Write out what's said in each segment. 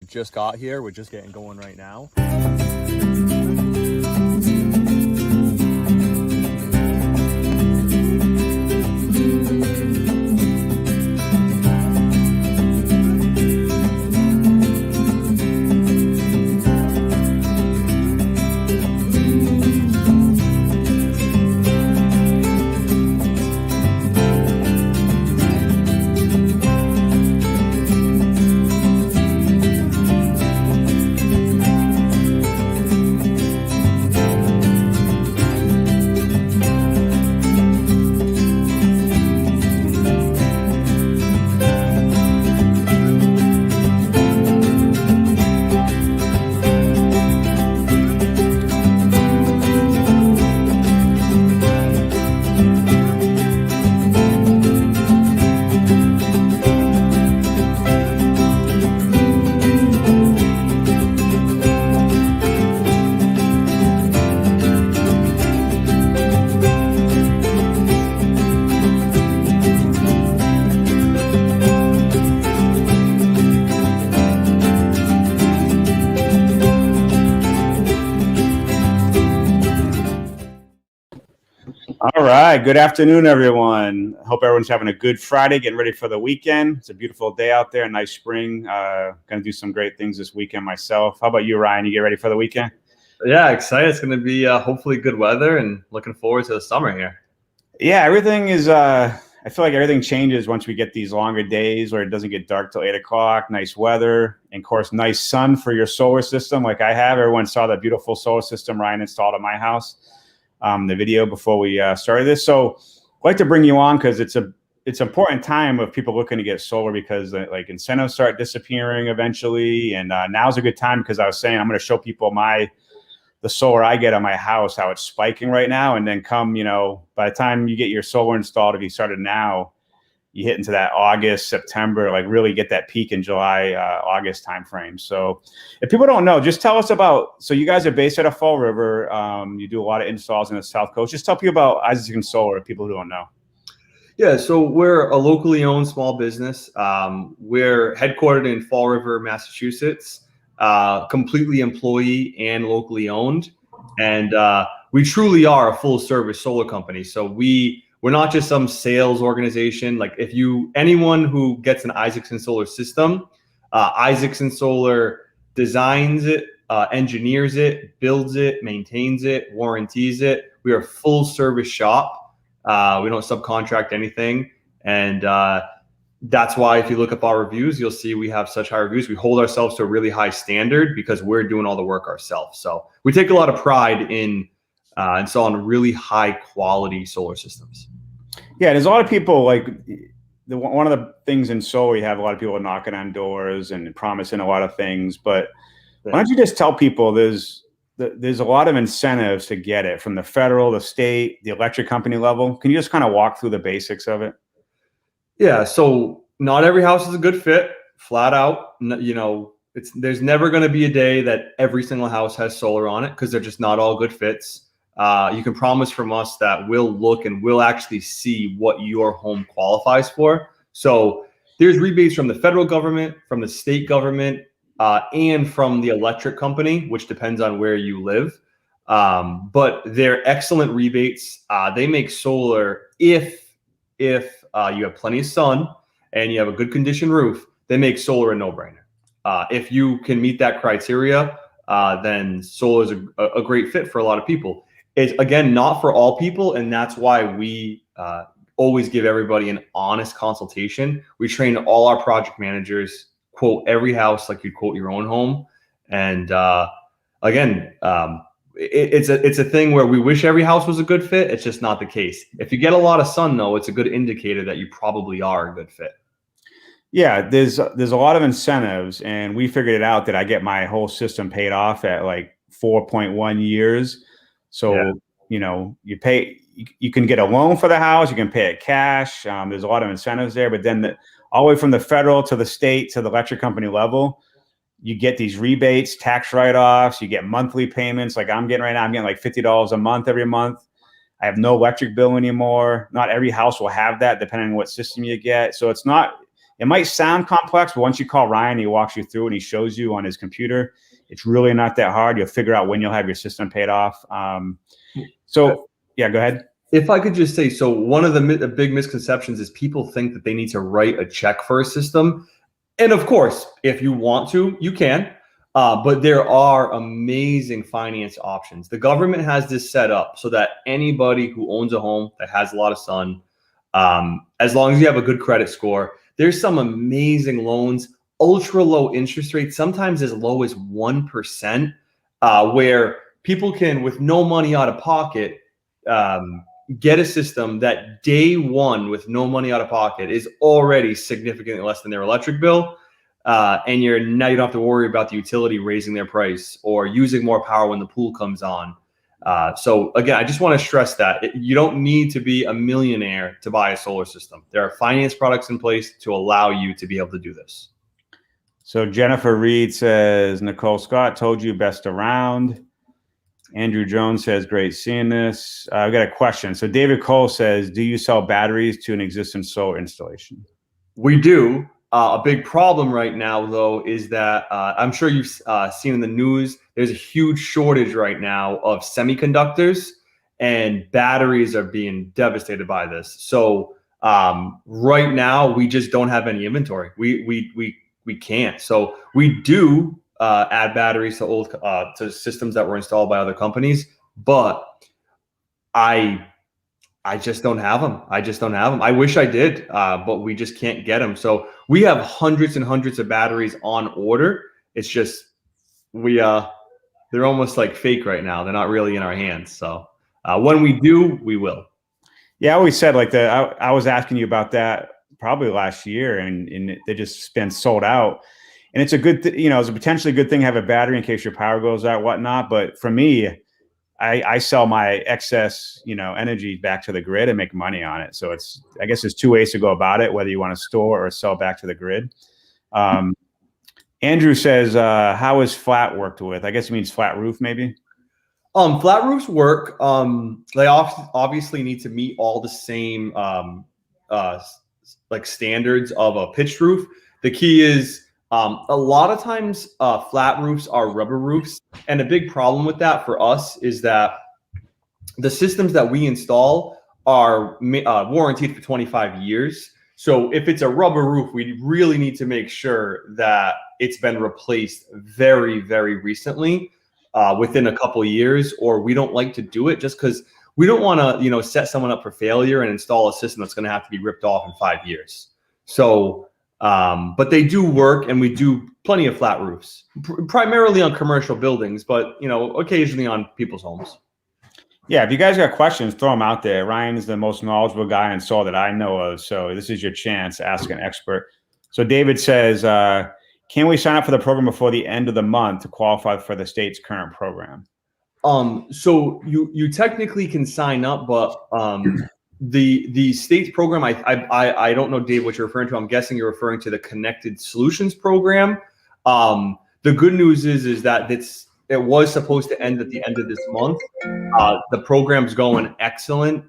Just got here. We're just getting going right now. All right. Good afternoon, everyone. Hope everyone's having a good Friday, getting ready for the weekend. It's a beautiful day out there, nice spring. Going to do some great things this weekend myself. How about you, Ryan? You get ready for the weekend? Yeah, excited. It's going to be hopefully good weather and looking forward to the summer here. Yeah, everything is, I feel like everything changes once we get these longer days where it doesn't get dark till 8 o'clock, nice weather, and of course, nice sun for your solar system like I have. Everyone saw the beautiful solar system Ryan installed at my house. The video before we started this. So I'd like to bring you on because it's an important time of people looking to get solar because like incentives start disappearing eventually. And now's a good time because I was saying I'm going to show people the solar I get on my house, how it's spiking right now. And then by the time you get your solar installed, if you started now, you hit into that August, September, like really get that peak in July, August timeframe. So if people don't know, just tell us so you guys are based out of Fall River. You do a lot of installs in the South Coast. Just tell people about Isaksen Solar, people who don't know. Yeah, so we're a locally owned small business. We're headquartered in Fall River, Massachusetts, completely employee and locally owned. And we truly are a full service solar company. So we're not just some sales organization. Like anyone who gets an Isaksen Solar system, Isaksen Solar designs it, engineers it, builds it, maintains it, warranties it. We are a full service shop. We don't subcontract anything. And that's why if you look up our reviews, you'll see we have such high reviews. We hold ourselves to a really high standard because we're doing all the work ourselves. So we take a lot of pride in installing really high quality solar systems. Yeah, there's a lot of people like one of the things in solar, you have a lot of people knocking on doors and promising a lot of things. But why don't you just tell people there's a lot of incentives to get it from the federal, the state, the electric company level. Can you just kind of walk through the basics of it? Yeah, so not every house is a good fit, flat out. There's never going to be a day that every single house has solar on it because they're just not all good fits. You can promise from us that we'll look and we'll actually see what your home qualifies for. So there's rebates from the federal government, from the state government, and from the electric company, which depends on where you live. But they're excellent rebates. They make solar if you have plenty of sun and you have a good condition roof, they make solar a no-brainer. If you can meet that criteria, then solar is a great fit for a lot of people. It's, again, not for all people, and that's why we always give everybody an honest consultation. We train all our project managers, quote every house like you'd quote your own home. And it's a thing where we wish every house was a good fit. It's just not the case. If you get a lot of sun, though, it's a good indicator that you probably are a good fit. Yeah, there's a lot of incentives, and we figured it out that I get my whole system paid off at like 4.1 years. So, yeah. You can get a loan for the house, you can pay it cash. There's a lot of incentives there, but then all the way from the federal to the state to the electric company level, you get these rebates, tax write-offs, you get monthly payments. Like I'm getting right now, I'm getting like $50 a month every month. I have no electric bill anymore. Not every house will have that depending on what system you get. So it's not, It might sound complex, but once you call Ryan, he walks you through and he shows you on his computer. It's really not that hard. You'll figure out when you'll have your system paid off. So yeah, go ahead. If I could just say, so one of the big misconceptions is people think that they need to write a check for a system. And of course, if you want to, you can. But there are amazing finance options. The government has this set up so that anybody who owns a home that has a lot of sun, as long as you have a good credit score, there's some amazing loans, ultra low interest rates, sometimes as low as 1%, where people can, with no money out of pocket, get a system that day one with no money out of pocket is already significantly less than their electric bill. And now you don't have to worry about the utility raising their price or using more power when the pool comes on. So again, I just want to stress that you don't need to be a millionaire to buy a solar system. There are finance products in place to allow you to be able to do this. So Jennifer Reed says, Nicole Scott told you best around. Andrew Jones says, great seeing this. I've got a question. So David Cole says, do you sell batteries to an existing solar installation? We do. A big problem right now, though, is that I'm sure you've seen in the news, there's a huge shortage right now of semiconductors, and batteries are being devastated by this. So right now, we just don't have any inventory. We can't. So we do add batteries to systems that were installed by other companies, but I just don't have them. I wish I did, but we just can't get them. So we have hundreds and hundreds of batteries on order. It's just they're almost like fake right now. They're not really in our hands. So when we do, we will. Yeah, I always said I was asking you about that probably last year, and they just been sold out. And it's a good, it's a potentially good thing to have a battery in case your power goes out, whatnot. But for me, I sell my excess, energy back to the grid and make money on it. So I guess there's two ways to go about it, whether you want to store or sell back to the grid. Andrew says, how is flat worked with? I guess it means flat roof, maybe. Flat roofs work. They obviously need to meet all the same like standards of a pitched roof. The key is a lot of times flat roofs are rubber roofs, and a big problem with that for us is that the systems that we install are warranted for 25 years. So if it's a rubber roof, we really need to make sure that it's been replaced very, very recently, within a couple of years, or we don't like to do it just because we don't want to, set someone up for failure and install a system that's going to have to be ripped off in 5 years. So, but they do work, and we do plenty of flat roofs, primarily on commercial buildings, but occasionally on people's homes. Yeah, if you guys got questions, throw them out there. Ryan is the most knowledgeable guy in solar that I know of, so this is your chance to ask an expert. So David says, can we sign up for the program before the end of the month to qualify for the state's current program? So you technically can sign up, but the state's program, I don't know, Dave, what you're referring to. I'm guessing you're referring to the Connected Solutions program. The good news is that it was supposed to end at the end of this month. The program's going excellent.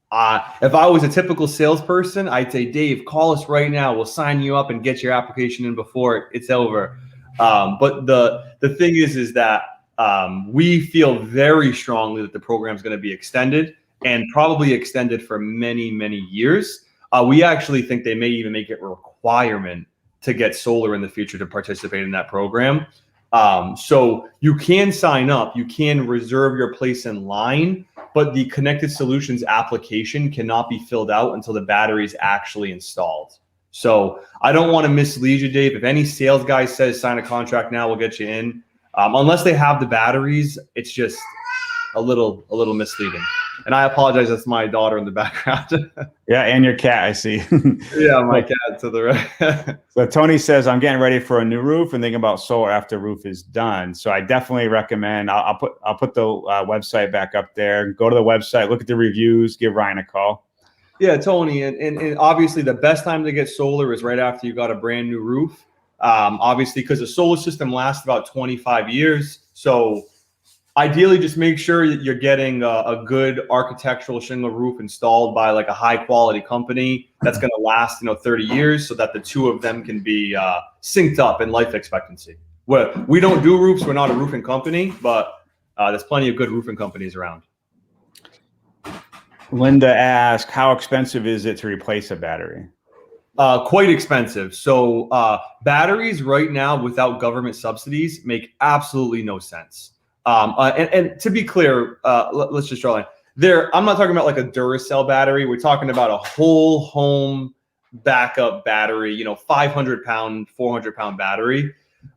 If I was a typical salesperson, I'd say, Dave, call us right now. We'll sign you up and get your application in before it's over. But the thing is that we feel very strongly that the program is going to be extended, and probably extended for many, many years. We actually think they may even make it a requirement to get solar in the future to participate in that program. So you can sign up, you can reserve your place in line, but the Connected Solutions application cannot be filled out until the battery is actually installed. So I don't want to mislead you, Dave. If any sales guy says sign a contract now, we'll get you in. Unless they have the batteries, it's just a little misleading. And I apologize, that's my daughter in the background. Yeah, and your cat, I see. Yeah, my cat to the right. So Tony says, I'm getting ready for a new roof and thinking about solar after roof is done. So I definitely recommend, I'll put the website back up there. Go to the website, look at the reviews, give Ryan a call. Yeah, Tony, and obviously the best time to get solar is right after you got a brand new roof. Obviously, because the solar system lasts about 25 years. So Ideally, just make sure that you're getting a good architectural shingle roof installed by like a high quality company that's going to last, 30 years, so that the two of them can be synced up in life expectancy. We don't do roofs. We're not a roofing company, but there's plenty of good roofing companies around. Linda asked, how expensive is it to replace a battery? Quite expensive. So batteries right now without government subsidies make absolutely no sense. And to be clear, let's just draw a line there. I'm not talking about like a Duracell battery. We're talking about a whole home backup battery, 500 pound, 400 pound battery.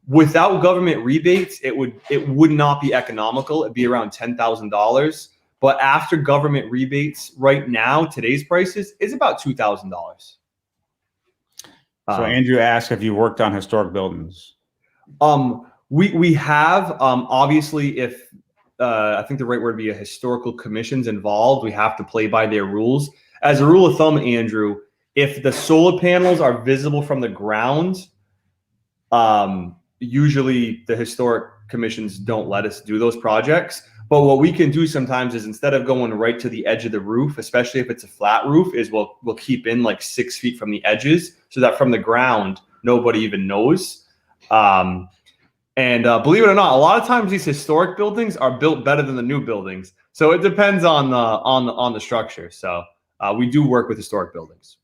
Without government rebates, it would not be economical. It'd be around $10,000. But after government rebates, right now, today's prices is about $2,000. So Andrew asked if you worked on historic buildings. We have, obviously, if I think the right word would be a historical commission's involved, we have to play by their rules. As a rule of thumb, Andrew, if the solar panels are visible from the ground, usually the historic commissions don't let us do those projects. But what we can do sometimes is, instead of going right to the edge of the roof, especially if it's a flat roof, is we'll keep in like 6 feet from the edges, so that from the ground nobody even knows. And believe it or not, a lot of times these historic buildings are built better than the new buildings. So it depends on the structure. So we do work with historic buildings.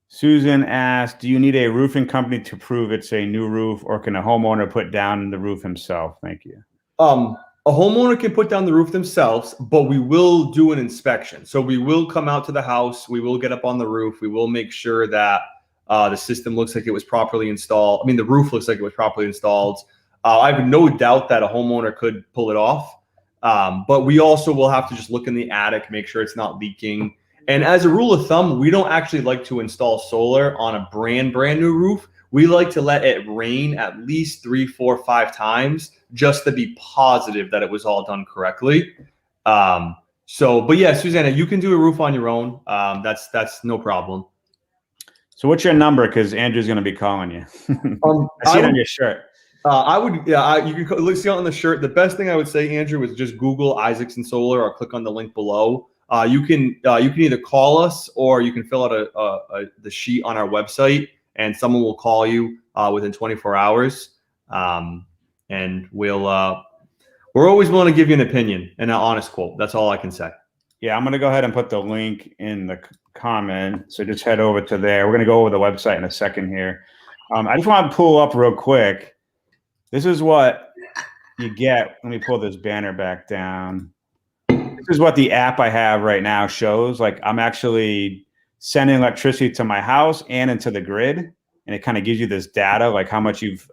Susan asked, do you need a roofing company to prove it's a new roof, or can a homeowner put down the roof himself? Thank you. A homeowner can put down the roof themselves, but we will do an inspection. So we will come out to the house. We will get up on the roof. We will make sure that the system looks like it was properly installed. I mean, the roof looks like it was properly installed. I have no doubt that a homeowner could pull it off. But we also will have to just look in the attic, make sure it's not leaking. And as a rule of thumb, we don't actually like to install solar on a brand new roof. We like to let it rain at least 3, 4, 5 times just to be positive that it was all done correctly. But yeah, Susanna, you can do a roof on your own. That's no problem. So what's your number? Because Andrew's going to be calling you. I see it on your shirt. You can see it on the shirt. The best thing I would say, Andrew, is just Google Isaksen Solar or click on the link below. You can either call us, or you can fill out the sheet on our website, and someone will call you within 24 hours. And we're always willing to give you an opinion and an honest quote. That's all I can say. Yeah, I'm going to go ahead and put the link in the comment. So just head over to there. We're going to go over the website in a second here. I just want to pull up real quick. This is what you get. Let me pull this banner back down. This is what the app I have right now shows. Like, I'm actually sending electricity to my house and into the grid. And it kind of gives you this data, like how much you've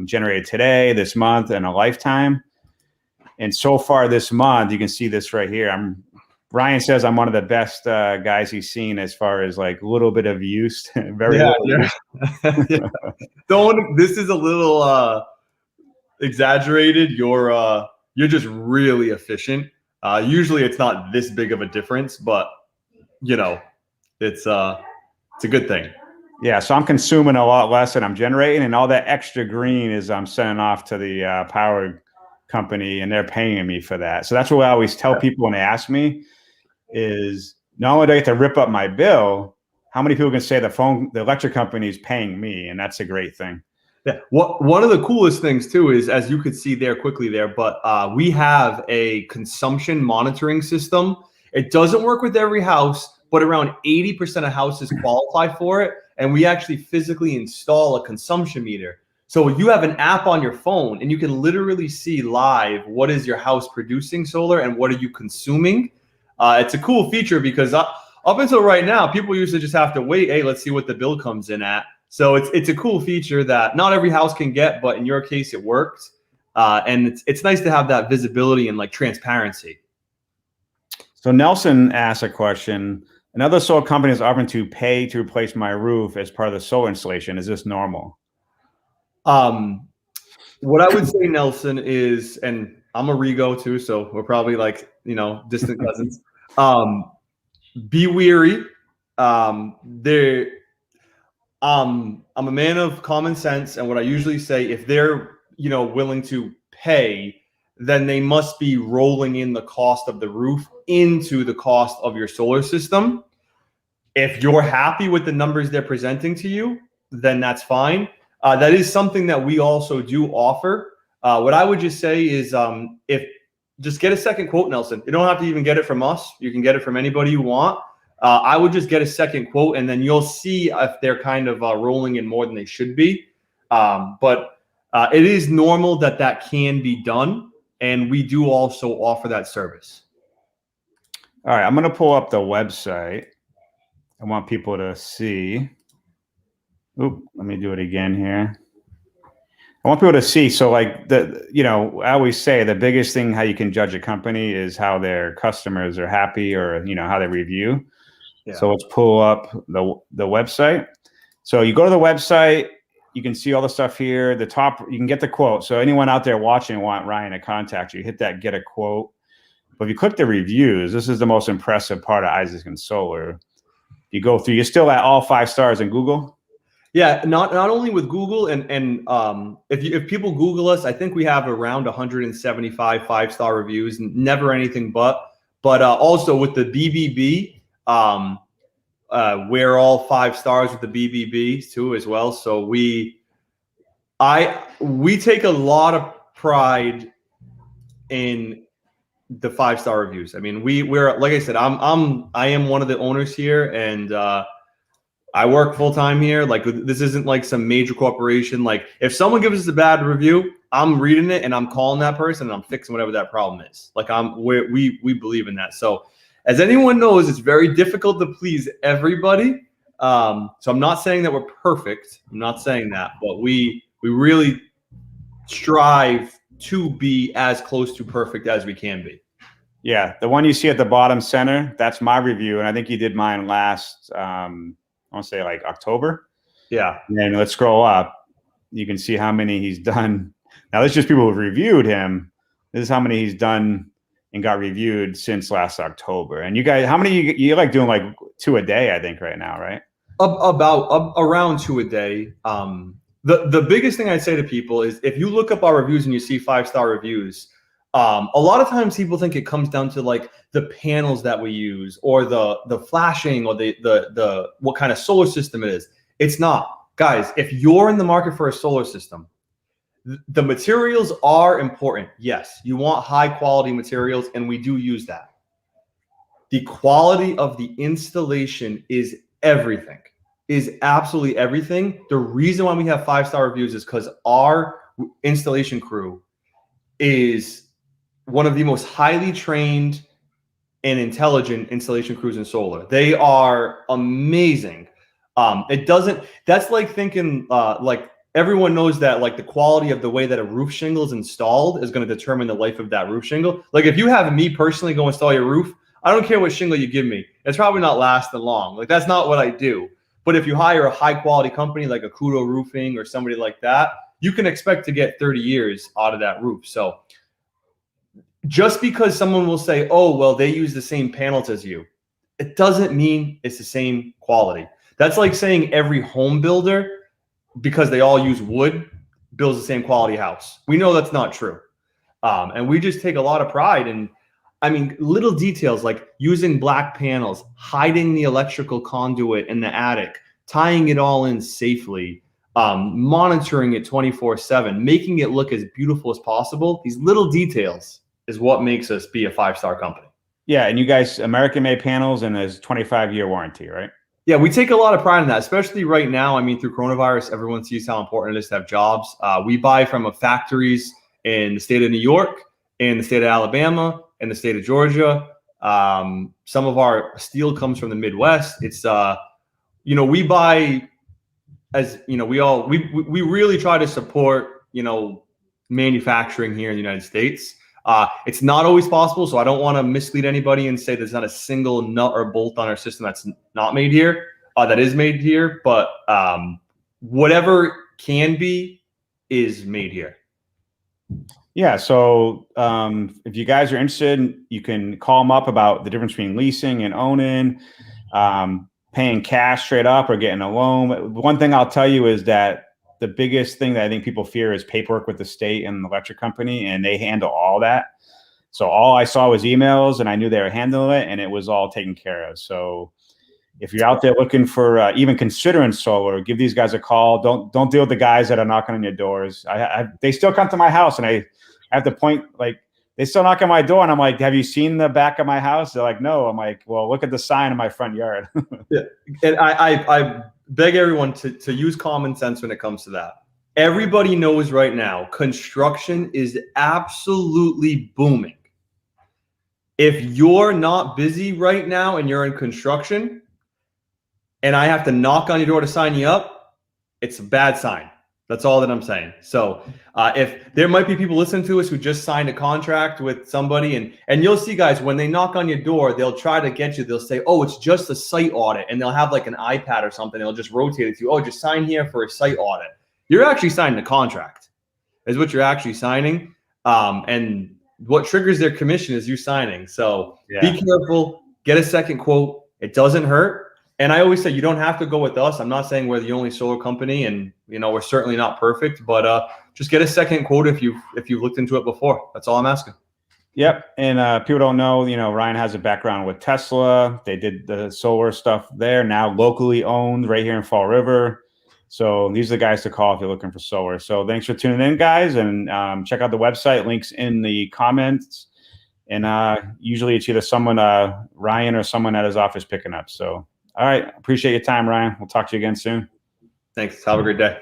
generated today, this month, and a lifetime. And so far this month, you can see this right here. Ryan says I'm one of the best guys he's seen as far as like a little bit of use. Very little use. Yeah. This is a little exaggerated. You're just really efficient. Usually it's not this big of a difference, but it's a good thing. Yeah, so I'm consuming a lot less than I'm generating, and all that extra green is I'm sending off to the power company, and they're paying me for that. So that's what I always tell people when they ask me is, not only do I get to rip up my bill, how many people can say the electric company is paying me? And that's a great thing. Yeah. One of the coolest things too is, as you could see there quickly there, but we have a consumption monitoring system. It doesn't work with every house, but around 80% of houses qualify for it. And we actually physically install a consumption meter. So you have an app on your phone, and you can literally see live what is your house producing solar and what are you consuming. It's a cool feature because up until right now, people used to just have to wait. Hey, let's see what the bill comes in at. So it's a cool feature that not every house can get, but in your case, it worked. And it's nice to have that visibility and like transparency. So Nelson asked a question. Another solar company is offering to pay to replace my roof as part of the solar installation. Is this normal? What I would say, Nelson, is, and I'm a Rego too, so we're probably like, distant cousins. Be weary. I'm a man of common sense, and what I usually say, if they're willing to pay, then they must be rolling in the cost of the roof into the cost of your solar system. If you're happy with the numbers they're presenting to you, then that's fine. That is something that we also do offer. What I would just say is if just get a second quote, Nelson. You don't have to even get it from us. You can get it from anybody you want. I would just get a second quote, and then you'll see if they're kind of rolling in more than they should be. But it is normal that can be done, and we do also offer that service. All right, I'm going to pull up the website. I want people to see. Oop, let me do it again here. I want people to see. So like I always say the biggest thing how you can judge a company is how their customers are happy or, how they review. Yeah. So let's pull up the website. So you go to the website, you can see all the stuff here. The top, you can get the quote. So anyone out there watching want Ryan to contact you, hit that get a quote. But if you click the reviews, this is the most impressive part of Isaksen Solar. You go through, you're still at all 5 stars in Google? Yeah, not only with Google and if people Google us, I think we have around 175 5-star reviews, never anything but also with the BBB, we're all 5 stars with the BBB too as well. So we take a lot of pride in the 5-star reviews. I mean, we're like I said, I am one of the owners here, and I work full time here. Like, this isn't like some major corporation. Like, if someone gives us a bad review, I'm reading it and I'm calling that person and I'm fixing whatever that problem is. Like, we believe in that. So, as anyone knows, it's very difficult to please everybody. So I'm not saying that we're perfect. I'm not saying that, but we really strive to be as close to perfect as we can be. Yeah, the one you see at the bottom center, that's my review, and I think you did mine last. I want to say like October. Yeah. And then let's scroll up. You can see how many he's done. Now, this is just people who've reviewed him. This is how many he's done and got reviewed since last October. And you guys, how many you like doing like 2 a day, I think, right now, right? About around 2 a day. The biggest thing I'd say to people is if you look up our reviews and you see 5-star reviews, a lot of times people think it comes down to like the panels that we use or the flashing or the what kind of solar system it is. It's not. Guys, if you're in the market for a solar system, the materials are important. Yes, you want high quality materials, and we do use that. The quality of the installation is everything, is absolutely everything. The reason why we have 5-star reviews is because our installation crew is one of the most highly trained and intelligent installation crews in solar. They are amazing. That's like thinking, like everyone knows that like the quality of the way that a roof shingle is installed is going to determine the life of that roof shingle. Like if you have me personally go install your roof, I don't care what shingle you give me. It's probably not lasting long. Like that's not what I do. But if you hire a high quality company like a Kudo Roofing or somebody like that, you can expect to get 30 years out of that roof. So just because someone will say, oh, well, they use the same panels as you, it doesn't mean it's the same quality. That's like saying every home builder, because they all use wood, builds the same quality house. We know that's not true. And we just take a lot of pride in, I mean, little details like using black panels, hiding the electrical conduit in the attic, tying it all in safely, monitoring it 24/7, making it look as beautiful as possible. These little details is what makes us be a 5-star company. Yeah, and you guys, American-made panels, and there's 25-year warranty, right? Yeah, we take a lot of pride in that, especially right now. I mean, through coronavirus, everyone sees how important it is to have jobs. We buy from factories in the state of New York, in the state of Alabama, in the state of Georgia. Some of our steel comes from the Midwest. It's, we buy, as you know, we really try to support, manufacturing here in the United States. It's not always possible, so I don't want to mislead anybody and say there's not a single nut or bolt on our system that's not made here, that is made here. But whatever can be is made here. Yeah, so if you guys are interested, you can call them up about the difference between leasing and owning, paying cash straight up or getting a loan. One thing I'll tell you is that the biggest thing that I think people fear is paperwork with the state and the electric company, and they handle all that. So all I saw was emails, and I knew they were handling it, and it was all taken care of. So if you're out there looking for even considering solar, give these guys a call. Don't deal with the guys that are knocking on your doors. They still come to my house, and I have to point, like, they still knock on my door, and I'm like, have you seen the back of my house? They're like, no. I'm like, well, look at the sign in my front yard. Yeah. And I beg everyone to use common sense when it comes to that. Everybody knows right now, construction is absolutely booming. If you're not busy right now and you're in construction and I have to knock on your door to sign you up, it's a bad sign. That's all that I'm saying. So if there might be people listening to us who just signed a contract with somebody, and you'll see, guys, when they knock on your door, they'll try to get you. They'll say, oh, it's just a site audit. And they'll have like an iPad or something. They'll just rotate it to you. Oh, just sign here for a site audit. You're actually signing a contract is what you're actually signing. And what triggers their commission is you signing. So be careful. Get a second quote. It doesn't hurt. And I always say you don't have to go with us. I'm not saying we're the only solar company, and we're certainly not perfect, but just get a second quote if you've looked into it before. That's all I'm asking. Yep. And people don't know, Ryan has a background with Tesla. They did the solar stuff there, now locally owned right here in Fall River. So these are the guys to call if you're looking for solar. So thanks for tuning in, guys, and check out the website. Links in the comments. And usually it's either someone, Ryan, or someone at his office picking up. So, all right. Appreciate your time, Ryan. We'll talk to you again soon. Thanks. Have a great day.